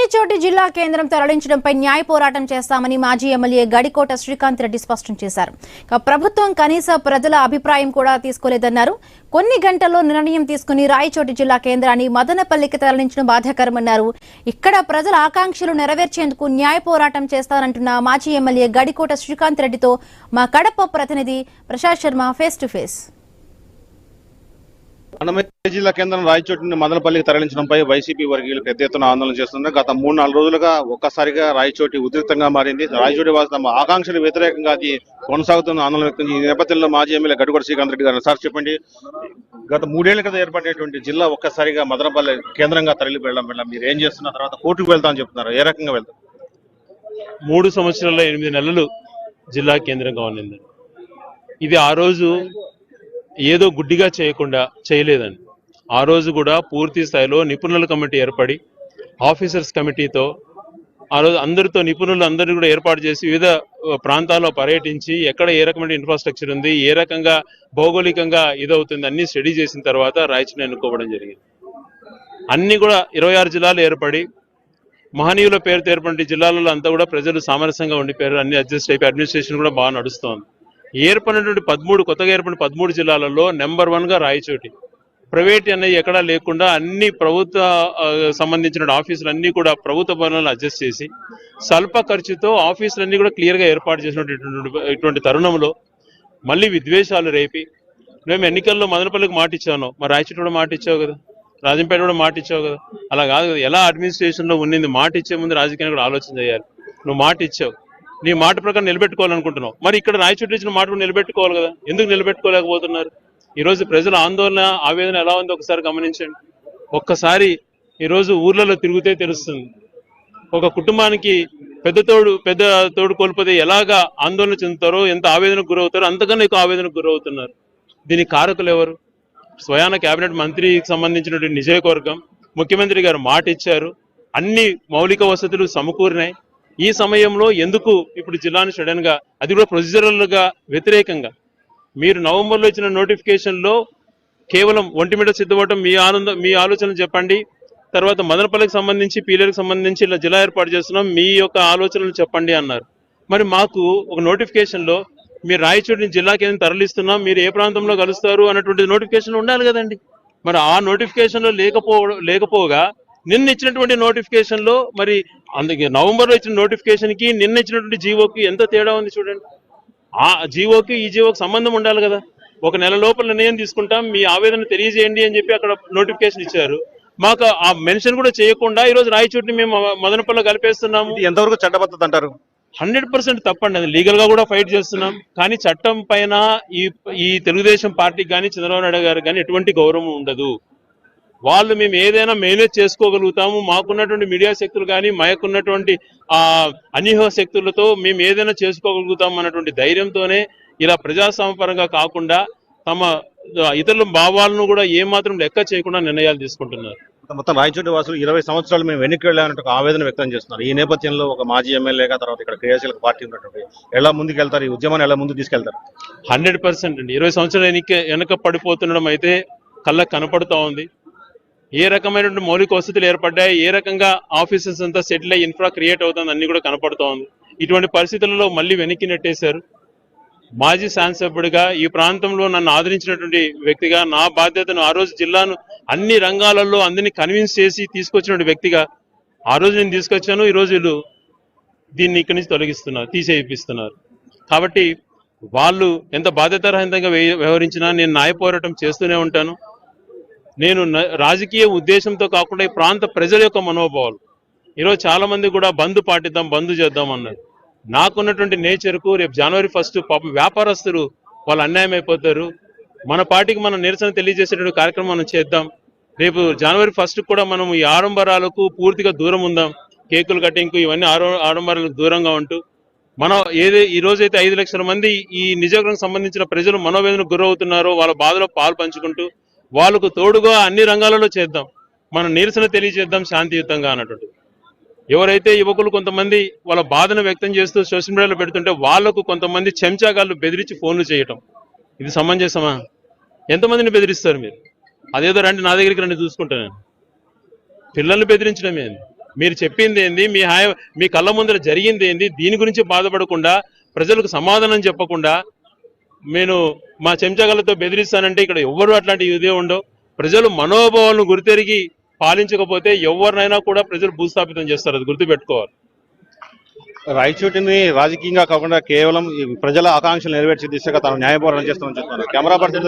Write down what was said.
రాయచోటి జిల్లా కేంద్రం తరలించడంపై న్యాయ పోరాటం చేస్తామని మాజీ ఎమ్మెల్యే గడికోట శ్రీకాంత్ రెడ్డి స్పష్టం చేశారు. ప్రభుత్వం కనీస ప్రజల అభిప్రాయం కూడా తీసుకోలేదన్నారు. కొన్ని గంటల్లో నిర్ణయం తీసుకుని రాయచోటి జిల్లా కేంద్రాన్ని మదనపల్లికి తరలించడం బాధాకరమన్నారు. ఇక్కడ ప్రజల ఆకాంక్షలు నెరవేర్చేందుకు న్యాయ పోరాటం చేస్తానంటున్న మాజీ ఎమ్మెల్యే గడికోట శ్రీకాంత్ రెడ్డితో మా కడప ప్రతినిధి Prashant Sharma face to face. Annamayya జిల్లా కేంద్రం రాయచోటిని మదనపల్లికి తరలించడంపై వైసీపీ వర్గీయులు పెద్ద ఎత్తున ఆందోళన చేస్తున్నారు. గత 3-4 రోజులుగా ఒక్కసారిగా రాయచోటి ఉద్రిక్తంగా మారింది. రాయచోటి వాసులు తమ ఆకాంక్షలు వ్యతిరేకంగా అది కొనసాగుతున్న ఆందోళన వ్యక్తం. ఈ నేపథ్యంలో మాజీ ఎమ్మెల్యే గడికోట శ్రీకాంత్ రెడ్డి గారు సార్ చెప్పండి, గత 3 ఏళ్ల క్రితం ఏర్పడినటువంటి జిల్లా ఒక్కసారిగా మదనపల్లి కేంద్రంగా తరలి వెళ్ళడం వల్ల మీరు ఏం చేస్తున్న తర్వాత కోర్టుకు వెళ్తామని చెప్తున్నారు, ఏ రకంగా వెళ్తారు? 3 సంవత్సరాల 8 నెలలు జిల్లా కేంద్రంగా ఉన్నది. ఇది ఆ రోజు ఏదో గుడ్డిగా చేయలేదండి. ఆ రోజు కూడా పూర్తి స్థాయిలో నిపుణుల కమిటీ ఏర్పడి ఆఫీసర్స్ కమిటీతో ఆ రోజు అందరితో నిపుణులు అందరినీ కూడా ఏర్పాటు చేసి వివిధ ప్రాంతాల్లో పర్యటించి ఎక్కడ ఏ రకమైన ఇన్ఫ్రాస్ట్రక్చర్ ఉంది, ఏ రకంగా భౌగోళికంగా ఇదవుతుంది అన్ని స్టడీ చేసిన తర్వాత రాయచోటిని ఎన్నుకోవడం జరిగింది. అన్ని కూడా 26 జిల్లాలు ఏర్పడి మహనీయుల పేరుతో ఏర్పడిన జిల్లాలలో అంతా కూడా ప్రజలు సామరస్యంగా ఉండిపోయారు. అన్ని అడ్జస్ట్ అయిపోయి అడ్మినిస్ట్రేషన్ కూడా బాగా నడుస్తోంది. ఏర్పడినటువంటి కొత్తగా ఏర్పడిన 13 జిల్లాలలో నెంబర్ 1గా రాయచోటి. ప్రైవేట్ అనేది ఎక్కడా లేకుండా అన్ని ప్రభుత్వ సంబంధించిన ఆఫీసులు అన్ని కూడా ప్రభుత్వ భవనాలను అడ్జస్ట్ చేసి స్వల్ప ఖర్చుతో ఆఫీసులన్నీ కూడా క్లియర్గా ఏర్పాటు చేసినటువంటి తరుణంలో మళ్ళీ విద్వేషాలు రేపి మేము ఎన్నికల్లో మదనపల్లికి మాట ఇచ్చాను, మరి రాయచోటి కూడా మాట ఇచ్చావు కదా, రాజంపేట కూడా మాట ఇచ్చావు కదా. అలా కాదు కదా, ఎలా అడ్మినిస్ట్రేషన్లో ఉన్నింది, మాట ఇచ్చే ముందు రాజకీయాన్ని కూడా ఆలోచన చేయాలి. నువ్వు మాట ఇచ్చావు, నీ మాట ప్రకారం నిలబెట్టుకోవాలనుకుంటున్నావు, మరి ఇక్కడ రాయచోటి ఇచ్చిన మాట కూడా నిలబెట్టుకోవాలి కదా, ఎందుకు నిలబెట్టుకోలేకపోతున్నారు? ఈరోజు ప్రజల ఆందోళన ఆవేదన ఎలా ఉందో ఒకసారి గమనించండి. ఒక్కసారి ఈరోజు ఊర్లలో తిరిగితే తెలుస్తుంది. ఒక కుటుంబానికి పెద్ద తోడు కోల్పోతే ఎలాగా ఆందోళన చెందుతారో, ఎంత ఆవేదనకు గురవుతారో అంతకన్నా ఎక్కువ ఆవేదనకు గురవుతున్నారు. దీనికి కారకులు ఎవరు? స్వయాన కేబినెట్ మంత్రికి సంబంధించినటువంటి నియోజకవర్గం, ముఖ్యమంత్రి గారు మాట ఇచ్చారు, అన్ని మౌలిక వసతులు సమకూరినాయి. ఈ సమయంలో ఎందుకు ఇప్పుడు జిల్లాను సడన్ గా, అది కూడా ప్రొసీజరల్గా వ్యతిరేకంగా, మీరు నవంబర్లో ఇచ్చిన నోటిఫికేషన్లో కేవలం ఒంటిమిట సిద్ధపడటం మీ ఆలోచన చెప్పండి, తర్వాత మదనపల్లికి సంబంధించి పీలేరుకు సంబంధించి ఇలా జిల్లా ఏర్పాటు చేస్తున్నాం, మీ యొక్క ఆలోచనలు చెప్పండి అన్నారు. మరి మాకు ఒక నోటిఫికేషన్లో మీరు రాయచోటిని జిల్లా కేంద్రం తరలిస్తున్నాం, మీరు ఏ ప్రాంతంలో కలుస్తారు అన్నటువంటి నోటిఫికేషన్ ఉండాలి కదండి. మరి ఆ నోటిఫికేషన్లో లేకపోగా నిన్న ఇచ్చినటువంటి నోటిఫికేషన్లో, మరి అందుకే నవంబర్లో ఇచ్చిన నోటిఫికేషన్కి నిన్న ఇచ్చినటువంటి జీవోకి ఎంత తేడా ఉంది చూడండి. ఆ జీవోకి ఈ జీవోకి సంబంధం ఉండాలి కదా. 1 నెల లోపల నిర్ణయం తీసుకుంటాం, మీ ఆవేదన తెలియజేయండి అని చెప్పి అక్కడ నోటిఫికేషన్ ఇచ్చారు. మాకు ఆ మెన్షన్ కూడా చేయకుండా ఈరోజు రాయచోటిని మేము మదనపల్లిలో కలిపేస్తున్నాము. ఎంతవరకు చట్టబద్ధత అంటారు? 100% తప్పండి. అది లీగల్ గా కూడా ఫైట్ చేస్తున్నాం. కానీ చట్టం పైన ఈ తెలుగుదేశం పార్టీకి కానీ చంద్రబాబు నాయుడు గారు కానీ ఎటువంటి గౌరవం ఉండదు. వాళ్ళు మేము ఏదైనా మేనేజ్ చేసుకోగలుగుతాము, మాకున్నటువంటి మీడియా శక్తులు కానీ మాకున్నటువంటి అన్యూహ శక్తులతో మేము ఏదైనా చేసుకోగలుగుతాం అన్నటువంటి ధైర్యంతోనే ఇలా ప్రజాస్వామ్యపరంగా కాకుండా తమ ఇతరుల భావాలను కూడా ఏమాత్రం లెక్క చేయకుండా నిర్ణయాలు తీసుకుంటున్నారు. మొత్తం రాయచోటి వాసులు 20 సంవత్సరాలు మేము వెనక్కి వెళ్ళాలంటే ఒక ఆవేదన వ్యక్తం చేస్తున్నారు. ఈ నేపథ్యంలో ఒక మాజీ ఎమ్మెల్యేగా, తర్వాత ఇక్కడ క్రియాశీలక పార్టీ ఉన్నటువంటి ఎలా ముందుకు వెళ్తారు, ఈ ఉద్యమాన్ని ఎలా ముందుకు తీసుకెళ్తారు? 100% అండి. 20 సంవత్సరాలు వెనక పడిపోతుండడం అయితే కళ్ళకు కనపడుతూ ఉంది. ఏ రకమైనటువంటి మౌలిక వసతులు ఏర్పడ్డాయి, ఏ రకంగా ఆఫీసెస్ అంతా సెటిల్ అయ్యి ఇన్ఫ్రా క్రియేట్ అవుతుంది అన్ని కూడా కనపడుతూ ఉంది. ఇటువంటి పరిస్థితులలో మళ్ళీ వెనక్కి నెట్టేశారు. మాజీ శాసనసభ్యుడిగా ఈ ప్రాంతంలో నన్ను ఆదరించినటువంటి వ్యక్తిగా నా బాధ్యతను ఆ రోజు జిల్లాను అన్ని రంగాలలో అందరినీ కన్విన్స్ చేసి తీసుకొచ్చినటువంటి వ్యక్తిగా ఆ రోజు నేను తీసుకొచ్చాను. ఈరోజు వీళ్ళు దీన్ని ఇక్కడి నుంచి తీసేయిస్తున్నారు. కాబట్టి వాళ్ళు ఎంత బాధ్యతారహితంగా వ్యవహరించినా నేను న్యాయ పోరాటం చేస్తూనే ఉంటాను. నేను రాజకీయ ఉద్దేశంతో కాకుండా ఈ ప్రాంత ప్రజల యొక్క మనోభావాలు, ఈరోజు చాలా మంది కూడా బంద్ పాటిద్దాం, బంద్ చేద్దాం అన్నారు. నాకున్నటువంటి నేచర్కు రేపు జనవరి 1 పాపం వ్యాపారస్తులు వాళ్ళు అన్యాయం అయిపోతారు. మన పార్టీకి మనం నిరసన తెలియజేసేటువంటి కార్యక్రమం మనం చేద్దాం. రేపు జనవరి 1 కూడా మనం ఈ ఆడంబరాలకు పూర్తిగా దూరం ఉందాం. కేకులు కటింగ్కు ఇవన్నీ ఆడంబరాలకు దూరంగా ఉంటూ మనం ఈ రోజైతే 5 లక్షల మంది ఈ నిజవర్గం సంబంధించిన ప్రజలు మనోవేదనకు గురవుతున్నారో వాళ్ళ బాధలో పాలు పంచుకుంటూ వాళ్ళకు తోడుగా అన్ని రంగాలలో చేద్దాం, మనం నిరసన తెలియజేద్దాం శాంతియుతంగా అన్నట్టు. ఎవరైతే యువకులు కొంతమంది వాళ్ళ బాధను వ్యక్తం చేస్తూ సోషల్ మీడియాలో పెడుతుంటే వాళ్లకు కొంతమంది చెంచాగాళ్ళు బెదిరించి ఫోన్లు చేయటం, ఇది సమంజసమా? ఎంతమందిని బెదిరిస్తారు మీరు? అదేదో రండి నా దగ్గరికి రండి చూసుకుంటాను. పిల్లల్ని బెదిరించడమే. మీరు చెప్పింది ఏంది, మీ కళ్ళ ముందర జరిగింది ఏంది, దీని గురించి బాధపడకుండా ప్రజలకు సమాధానం చెప్పకుండా నేను మా చెంచగలతో బెదిరిస్తానంటే ఇక్కడ ఎవ్వరు అట్లాంటి ఇదే ఉండవు. ప్రజలు మనోభావాలను గుర్తెరిగి పాలించకపోతే ఎవరినైనా కూడా ప్రజలు భూస్థాపితం చేస్తారు, అది గుర్తుపెట్టుకోవాలి. రాయచోటిని రాజకీయంగా కాకుండా కేవలం ఈ ప్రజల ఆకాంక్షలు నెరవేర్చే దిశగా తాను న్యాయ పోరాటం చేస్తామని చెప్తున్నారు. Camera person